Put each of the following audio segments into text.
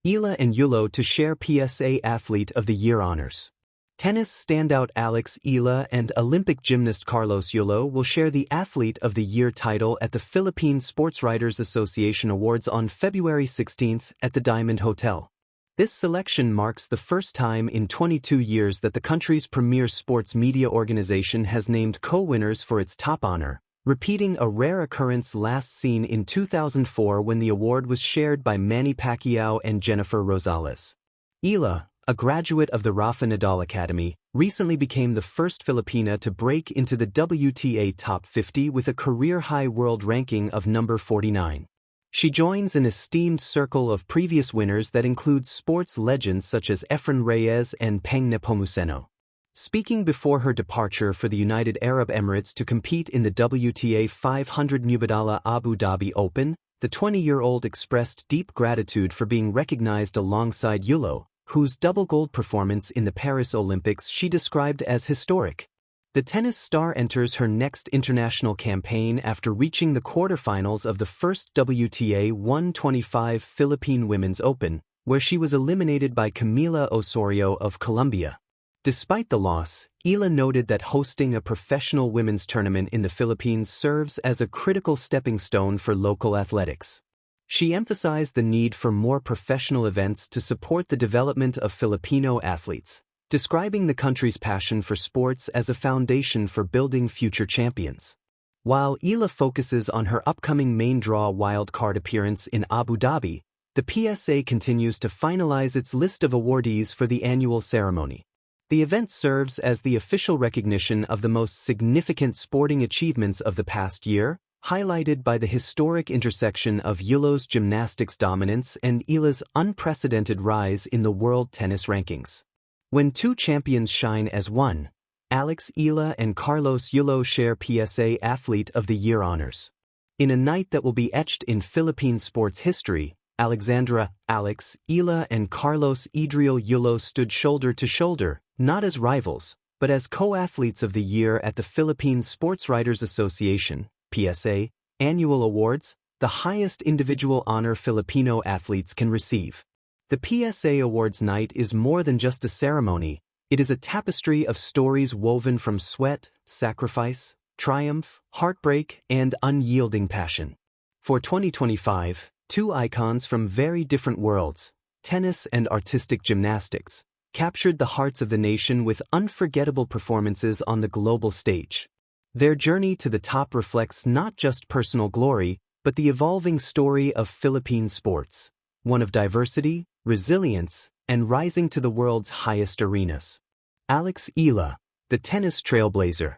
Eala and Yulo to share PSA Athlete of the Year honors. Tennis standout Eala and Olympic gymnast Carlos Yulo will share the Athlete of the Year title at the Philippine Sportswriters Association Awards on February 16 at the Diamond Hotel. This selection marks the first time in 22 years that the country's premier sports media organization has named co-winners for its top honor, repeating a rare occurrence last seen in 2004 when the award was shared by Manny Pacquiao and Jennifer Rosales. Eala, a graduate of the Rafa Nadal Academy, recently became the first Filipina to break into the WTA Top 50 with a career-high world ranking of number 49. She joins an esteemed circle of previous winners that includes sports legends such as Efren Reyes and Peng Nepomuceno. Speaking before her departure for the United Arab Emirates to compete in the WTA 500 Mubadala Abu Dhabi Open, the 20-year-old expressed deep gratitude for being recognized alongside Yulo, whose double gold performance in the Paris Olympics she described as historic. The tennis star enters her next international campaign after reaching the quarterfinals of the first WTA 125 Philippine Women's Open, where she was eliminated by Camila Osorio of Colombia. Despite the loss, Eala noted that hosting a professional women's tournament in the Philippines serves as a critical stepping stone for local athletics. She emphasized the need for more professional events to support the development of Filipino athletes, describing the country's passion for sports as a foundation for building future champions. While Eala focuses on her upcoming main draw wildcard appearance in Abu Dhabi, the PSA continues to finalize its list of awardees for the annual ceremony. The event serves as the official recognition of the most significant sporting achievements of the past year, highlighted by the historic intersection of Yulo's gymnastics dominance and Eala's unprecedented rise in the world tennis rankings. When two champions shine as one, Eala and Carlos Yulo share PSA Athlete of the Year honors. In a night that will be etched in Philippine sports history, Eala and Carlos Yulo stood shoulder to shoulder, not as rivals, but as co-athletes of the year at the Philippine Sportswriters Association (PSA) annual awards, the highest individual honor Filipino athletes can receive. The PSA Awards night is more than just a ceremony, it is a tapestry of stories woven from sweat, sacrifice, triumph, heartbreak, and unyielding passion. For 2025, two icons from very different worlds, tennis and artistic gymnastics, captured the hearts of the nation with unforgettable performances on the global stage. Their journey to the top reflects not just personal glory, but the evolving story of Philippine sports, one of diversity, resilience, and rising to the world's highest arenas. Eala, the tennis trailblazer.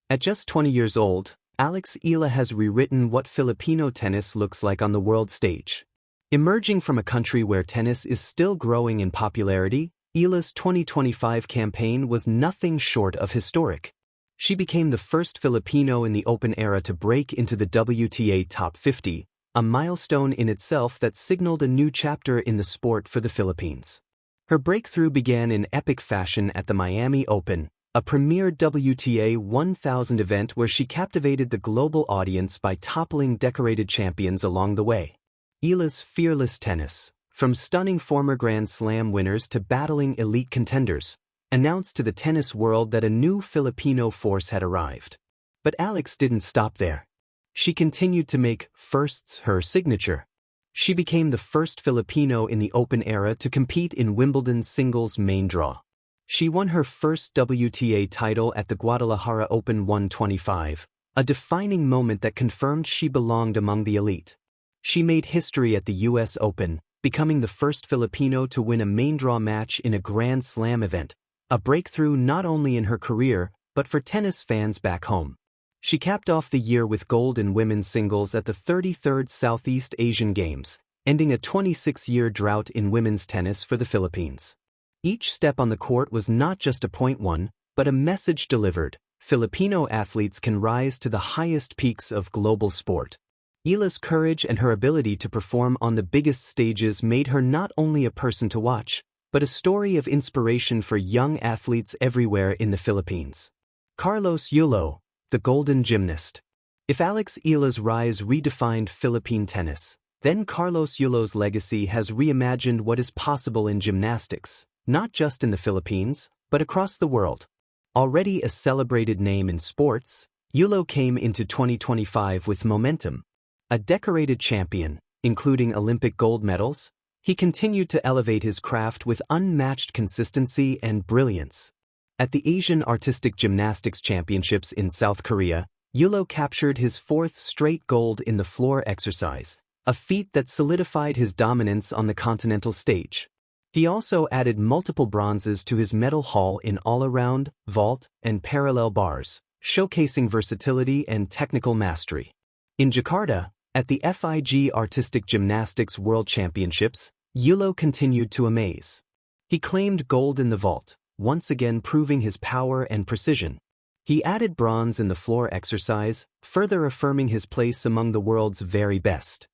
At just 20 years old, Eala has rewritten what Filipino tennis looks like on the world stage. Emerging from a country where tennis is still growing in popularity, Eala's 2025 campaign was nothing short of historic. She became the first Filipino in the Open era to break into the WTA Top 50, a milestone in itself that signaled a new chapter in the sport for the Philippines. Her breakthrough began in epic fashion at the Miami Open, a premier WTA 1000 event where she captivated the global audience by toppling decorated champions along the way. Eala's fearless tennis, from stunning former Grand Slam winners to battling elite contenders, announced to the tennis world that a new Filipino force had arrived. But Alex didn't stop there. She continued to make firsts her signature. She became the first Filipino in the Open era to compete in Wimbledon's singles main draw. She won her first WTA title at the Guadalajara Open 125, a defining moment that confirmed she belonged among the elite. She made history at the US Open, becoming the first Filipino to win a main draw match in a Grand Slam event, a breakthrough not only in her career, but for tennis fans back home. She capped off the year with gold in women's singles at the 33rd Southeast Asian Games, ending a 26-year drought in women's tennis for the Philippines. Each step on the court was not just a point won, but a message delivered. Filipino athletes can rise to the highest peaks of global sport. Eala's courage and her ability to perform on the biggest stages made her not only a person to watch, but a story of inspiration for young athletes everywhere in the Philippines. Carlos Yulo, the golden gymnast. If Eala's rise redefined Philippine tennis, Then Carlos Yulo's legacy has reimagined what is possible in gymnastics, not just in the Philippines, but across the world. Already a celebrated name in sports, Yulo came into 2025 with momentum. A decorated champion, including Olympic gold medals, he continued to elevate his craft with unmatched consistency and brilliance. At the Asian Artistic Gymnastics Championships in South Korea, Yulo captured his fourth straight gold in the floor exercise, a feat that solidified his dominance on the continental stage. He also added multiple bronzes to his medal haul in all-around, vault, and parallel bars, showcasing versatility and technical mastery. In Jakarta, at the FIG Artistic Gymnastics World Championships, Yulo continued to amaze. He claimed gold in the vault, once again proving his power and precision. He added bronze in the floor exercise, further affirming his place among the world's very best.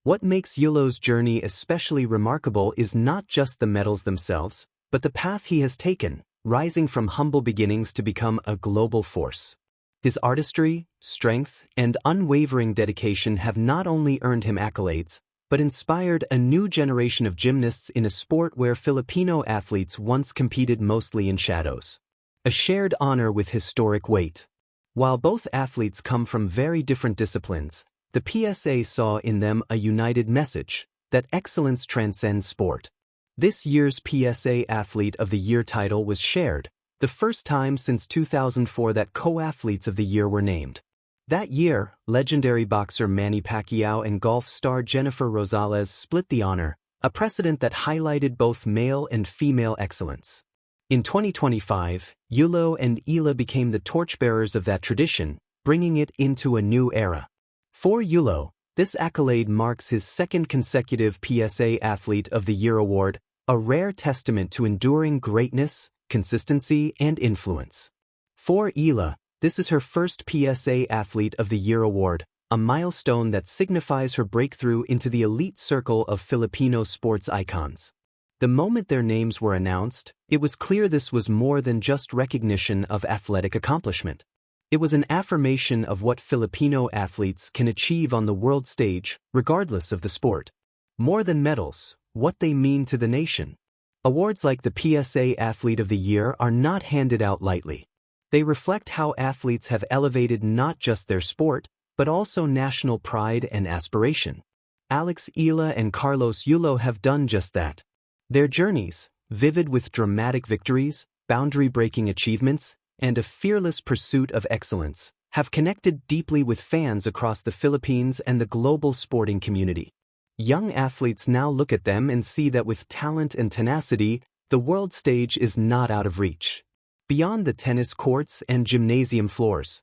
What makes Yulo's journey especially remarkable is not just the medals themselves, but the path he has taken, rising from humble beginnings to become a global force. His artistry, strength, and unwavering dedication have not only earned him accolades, but inspired a new generation of gymnasts in a sport where Filipino athletes once competed mostly in shadows. A shared honor with historic weight. While both athletes come from very different disciplines, the PSA saw in them a united message that excellence transcends sport. This year's PSA Athlete of the Year title was shared, the first time since 2004 that co-athletes of the year were named. That year, legendary boxer Manny Pacquiao and golf star Jennifer Rosales split the honor, a precedent that highlighted both male and female excellence. In 2025, Yulo and Eala became the torchbearers of that tradition, bringing it into a new era. For Yulo, this accolade marks his second consecutive PSA Athlete of the Year award, a rare testament to enduring greatness, consistency, and influence. For Eala, this is her first PSA Athlete of the Year award, a milestone that signifies her breakthrough into the elite circle of Filipino sports icons. The moment their names were announced, it was clear this was more than just recognition of athletic accomplishment. It was an affirmation of what Filipino athletes can achieve on the world stage, regardless of the sport. More than medals, what they mean to the nation. Awards like the PSA Athlete of the Year are not handed out lightly. They reflect how athletes have elevated not just their sport, but also national pride and aspiration. Alex Eala and Carlos Yulo have done just that. Their journeys, vivid with dramatic victories, boundary-breaking achievements, and a fearless pursuit of excellence, have connected deeply with fans across the Philippines and the global sporting community. Young athletes now look at them and see that with talent and tenacity, the world stage is not out of reach. Beyond the tennis courts and gymnasium floors,